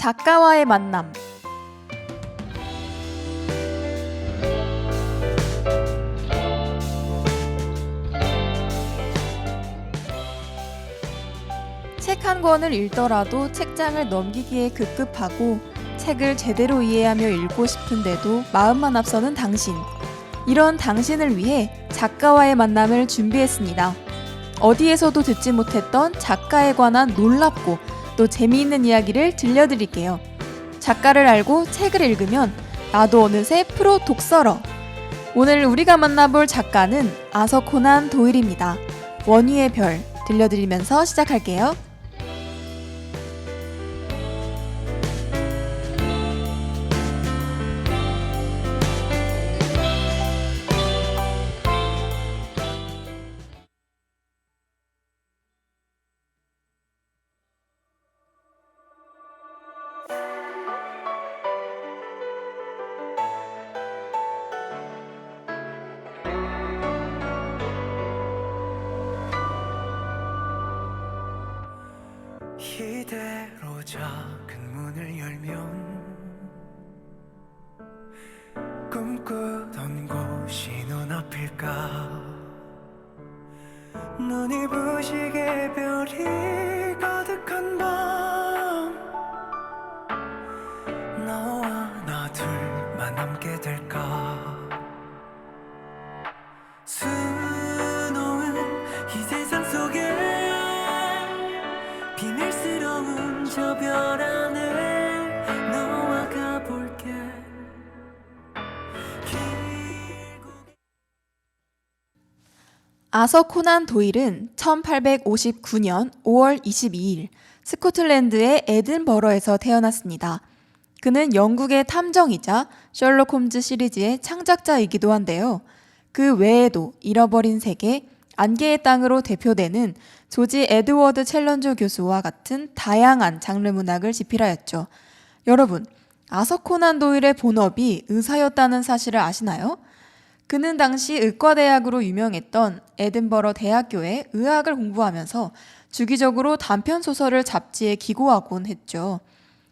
작가와의 만남. 책 한 권을 읽더라도 책장을 넘기기에 급급하고 책을 제대로 이해하며 읽고 싶은데도 마음만 앞서는 당신. 이런 당신을 위해 작가와의 만남을 준비했습니다. 어디에서도 듣지 못했던 작가에 관한 놀랍고 또 재미있는 이야기를 들려드릴게요. 작가를 알고 책을 읽으면 나도 어느새 프로 독서러. 오늘 우리가 만나볼 작가는 아서 코난 도일입니다. 원희의 별 들려드리면서 시작할게요. 이대로 작은 문을 열면 꿈꾸던 곳이 눈앞일까. 눈이 부시게 별이 가득한 밤, 너와 나 둘만 남게 될까. 수놓은 이 세상 속에 비밀스러운 저 별 안에 너와 가볼게. 아서 코난 도일은 1859년 5월 22일 스코틀랜드의 에든버러에서 태어났습니다. 그는 영국의 탐정이자 셜록 홈즈 시리즈의 창작자이기도 한데요. 그 외에도 잃어버린 세계, 안개의 땅으로 대표되는 조지 에드워드 챌런저 교수와 같은 다양한 장르 문학을 집필하였죠. 여러분, 아서 코난 도일의 본업이 의사였다는 사실을 아시나요? 그는 당시 의과대학으로 유명했던 에든버러 대학교에 의학을 공부하면서 주기적으로 단편소설을 잡지에 기고하곤 했죠.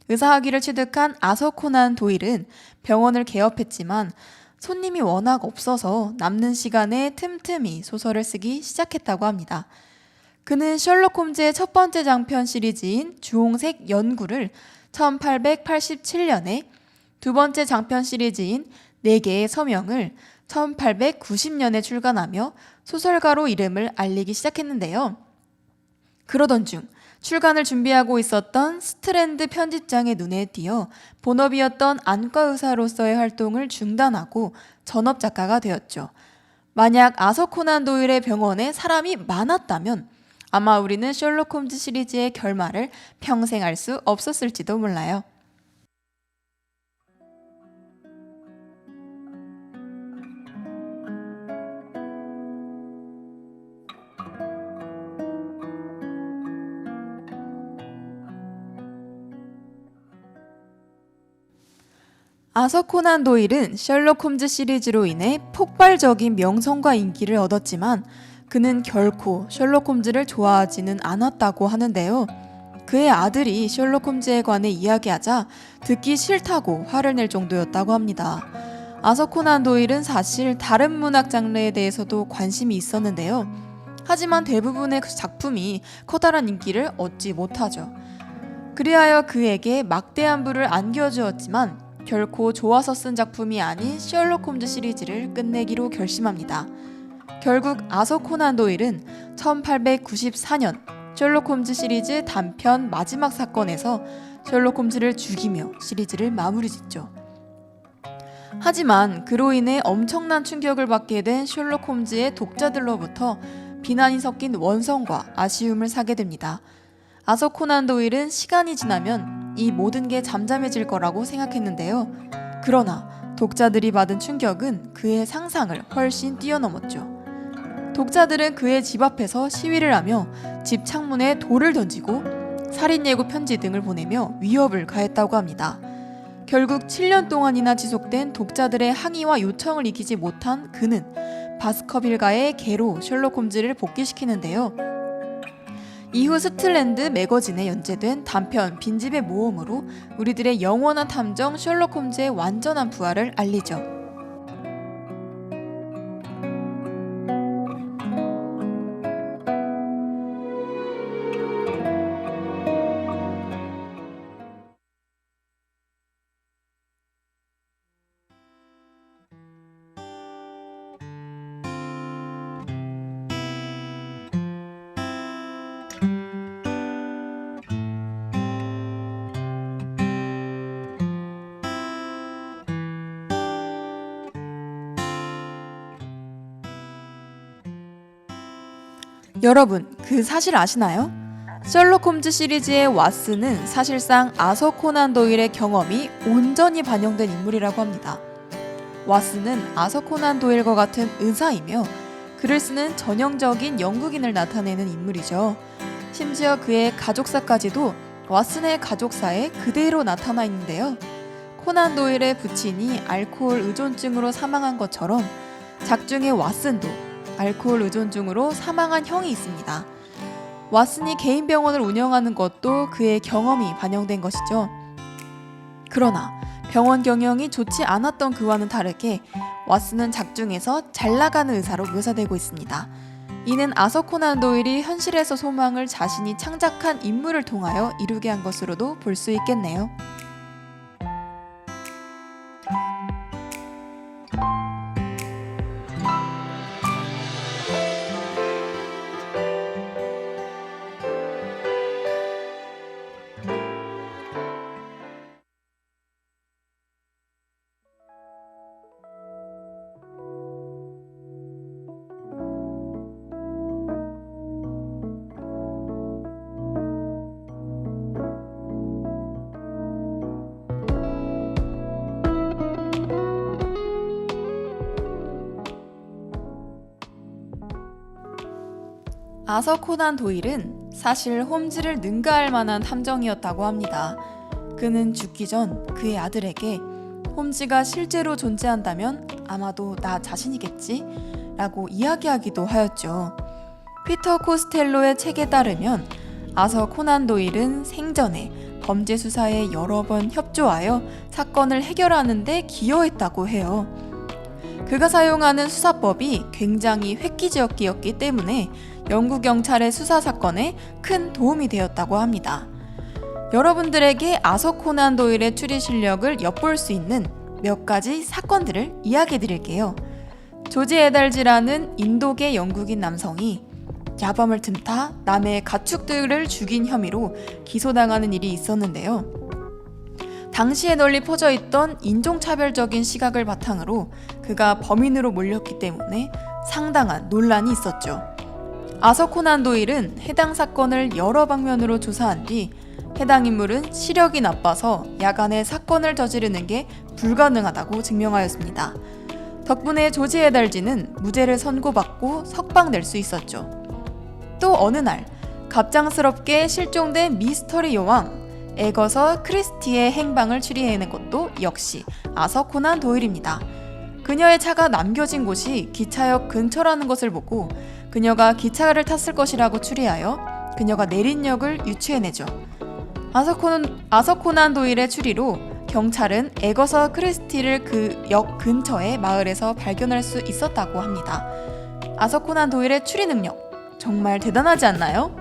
의사학위를 취득한 아서 코난 도일은 병원을 개업했지만 손님이 워낙 없어서 남는 시간에 틈틈이 소설을 쓰기 시작했다고 합니다. 그는 셜록 홈즈의 첫 번째 장편 시리즈인 주홍색 연구를 1887년에, 두 번째 장편 시리즈인 4개의 서명을 1890년에 출간하며 소설가로 이름을 알리기 시작했는데요. 그러던 중 출간을 준비하고 있었던 스트랜드 편집장의 눈에 띄어 본업이었던 안과의사로서의 활동을 중단하고 전업작가가 되었죠. 만약 아서 코난 도일의 병원에 사람이 많았다면 아마 우리는 셜록 홈즈 시리즈의 결말을 평생 알 수 없었을지도 몰라요. 아서 코난 도일은 셜록 홈즈 시리즈로 인해 폭발적인 명성과 인기를 얻었지만 그는 결코 셜록 홈즈를 좋아하지는 않았다고 하는데요. 그의 아들이 셜록 홈즈에 관해 이야기하자 듣기 싫다고 화를 낼 정도였다고 합니다. 아서 코난 도일은 사실 다른 문학 장르에 대해서도 관심이 있었는데요. 하지만 대부분의 작품이 커다란 인기를 얻지 못하죠. 그리하여 그에게 막대한 부를 안겨주었지만 결코 좋아서 쓴 작품이 아닌 셜록 홈즈 시리즈를 끝내기로 결심합니다. 결국 아서 코난 도일은 1894년 셜록 홈즈 시리즈 단편 마지막 사건에서 셜록 홈즈를 죽이며 시리즈를 마무리 짓죠. 하지만 그로 인해 엄청난 충격을 받게 된 셜록 홈즈의 독자들로부터 비난이 섞인 원성과 아쉬움을 사게 됩니다. 아서 코난 도일은 시간이 지나면 이 모든 게 잠잠해질 거라고 생각했는데요. 그러나 독자들이 받은 충격은 그의 상상을 훨씬 뛰어넘었죠. 독자들은 그의 집 앞에서 시위를 하며 집 창문에 돌을 던지고 살인 예고 편지 등을 보내며 위협을 가했다고 합니다. 결국 7년 동안이나 지속된 독자들의 항의와 요청을 이기지 못한 그는 바스커빌가의 개로 셜록 홈즈를 복귀시키는데요. 이후 스틀랜드 매거진에 연재된 단편 빈집의 모험으로 우리들의 영원한 탐정 셜록 홈즈의 완전한 부활을 알리죠. 여러분, 그 사실 아시나요? 셜록 홈즈 시리즈의 왓슨은 사실상 아서 코난 도일의 경험이 온전히 반영된 인물이라고 합니다. 왓슨은 아서 코난 도일과 같은 의사이며 글을 쓰는 전형적인 영국인을 나타내는 인물이죠. 심지어 그의 가족사까지도 왓슨의 가족사에 그대로 나타나 있는데요. 코난 도일의 부친이 알코올 의존증으로 사망한 것처럼 작중의 왓슨도 알코올 의존증으로 사망한 형이 있습니다. 왓슨이 개인 병원을 운영하는 것도 그의 경험이 반영된 것이죠. 그러나 병원 경영이 좋지 않았던 그와는 다르게 왓슨은 작중에서 잘 나가는 의사로 묘사되고 있습니다. 이는 아서 코난 도일이 현실에서 소망을 자신이 창작한 인물을 통하여 이루게 한 것으로도 볼 수 있겠네요. 아서 코난 도일은 사실 홈즈를 능가할 만한 탐정이었다고 합니다. 그는 죽기 전 그의 아들에게 홈즈가 실제로 존재한다면 아마도 나 자신이겠지? 라고 이야기하기도 하였죠. 피터 코스텔로의 책에 따르면 아서 코난 도일은 생전에 범죄 수사에 여러 번 협조하여 사건을 해결하는 데 기여했다고 해요. 그가 사용하는 수사법이 굉장히 획기적이었기 때문에 영국 경찰의 수사 사건에 큰 도움이 되었다고 합니다. 여러분들에게 아서 코난 도일의 추리 실력을 엿볼 수 있는 몇 가지 사건들을 이야기해 드릴게요. 조지 에달지라는 인도계 영국인 남성이 야밤을 틈타 남의 가축들을 죽인 혐의로 기소당하는 일이 있었는데요. 당시에 널리 퍼져 있던 인종차별적인 시각을 바탕으로 그가 범인으로 몰렸기 때문에 상당한 논란이 있었죠. 아서 코난 도일은 해당 사건을 여러 방면으로 조사한 뒤 해당 인물은 시력이 나빠서 야간에 사건을 저지르는 게 불가능하다고 증명하였습니다. 덕분에 조지 에달지는 무죄를 선고받고 석방 낼 수 있었죠. 또 어느 날 갑작스럽게 실종된 미스터리 여왕 에거서 크리스티의 행방을 추리해낸 것도 역시 아서 코난 도일입니다. 그녀의 차가 남겨진 곳이 기차역 근처라는 것을 보고 그녀가 기차를 탔을 것이라고 추리하여 그녀가 내린 역을 유추해내죠. 아서 코난 도일의 추리로 경찰은 에거서 크리스티를 그 역 근처의 마을에서 발견할 수 있었다고 합니다. 아서 코난 도일의 추리 능력 정말 대단하지 않나요?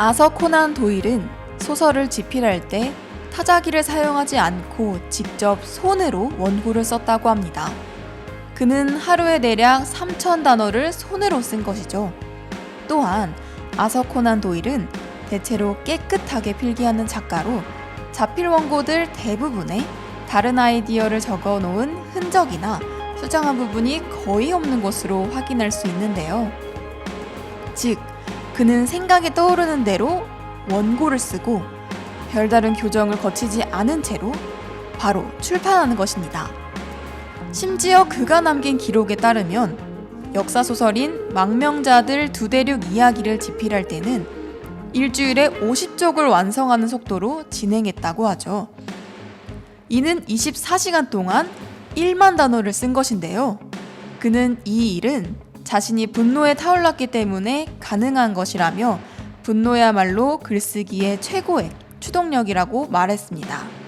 아서 코난 도일은 소설을 집필할 때 타자기를 사용하지 않고 직접 손으로 원고를 썼다고 합니다. 그는 하루에 대략 3,000단어를 손으로 쓴 것이죠. 또한 아서 코난 도일은 대체로 깨끗하게 필기하는 작가로 자필 원고들 대부분에 다른 아이디어를 적어 놓은 흔적이나 수정한 부분이 거의 없는 것으로 확인할 수 있는데요. 즉, 그는 생각이 떠오르는 대로 원고를 쓰고 별다른 교정을 거치지 않은 채로 바로 출판하는 것입니다. 심지어 그가 남긴 기록에 따르면 역사소설인 망명자들 두 대륙 이야기를 집필할 때는 일주일에 50쪽을 완성하는 속도로 진행했다고 하죠. 이는 24시간 동안 1만 단어를 쓴 것인데요. 그는 이 일은 자신이 분노에 타올랐기 때문에 가능한 것이라며 분노야말로 글쓰기의 최고의 추동력이라고 말했습니다.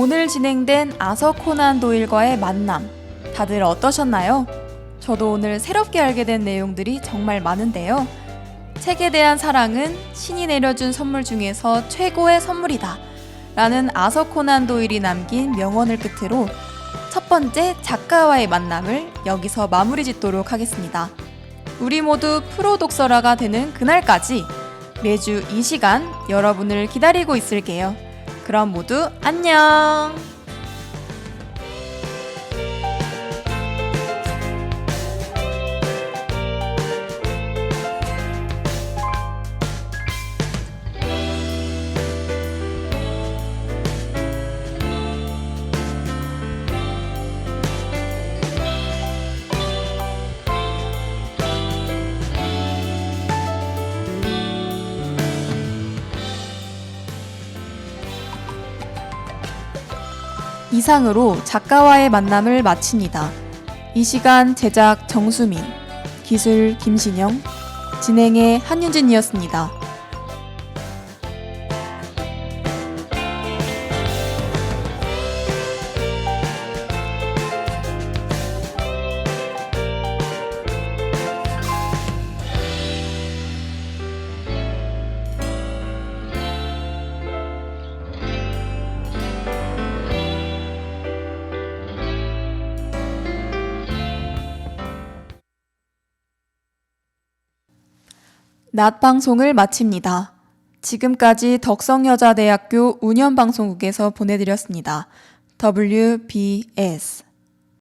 오늘 진행된 아서 코난 도일과의 만남, 다들 어떠셨나요? 저도 오늘 새롭게 알게 된 내용들이 정말 많은데요. 책에 대한 사랑은 신이 내려준 선물 중에서 최고의 선물이다 라는 아서 코난 도일이 남긴 명언을 끝으로 첫 번째 작가와의 만남을 여기서 마무리 짓도록 하겠습니다. 우리 모두 프로 독서라가 되는 그날까지 매주 이 시간 여러분을 기다리고 있을게요. 그럼 모두 안녕! 이상으로 작가와의 만남을 마칩니다. 이 시간 제작 정수민, 기술 김신영, 진행의 한윤진이었습니다. 낮 방송을 마칩니다. 지금까지 덕성여자대학교 운영방송국에서 보내드렸습니다. WBS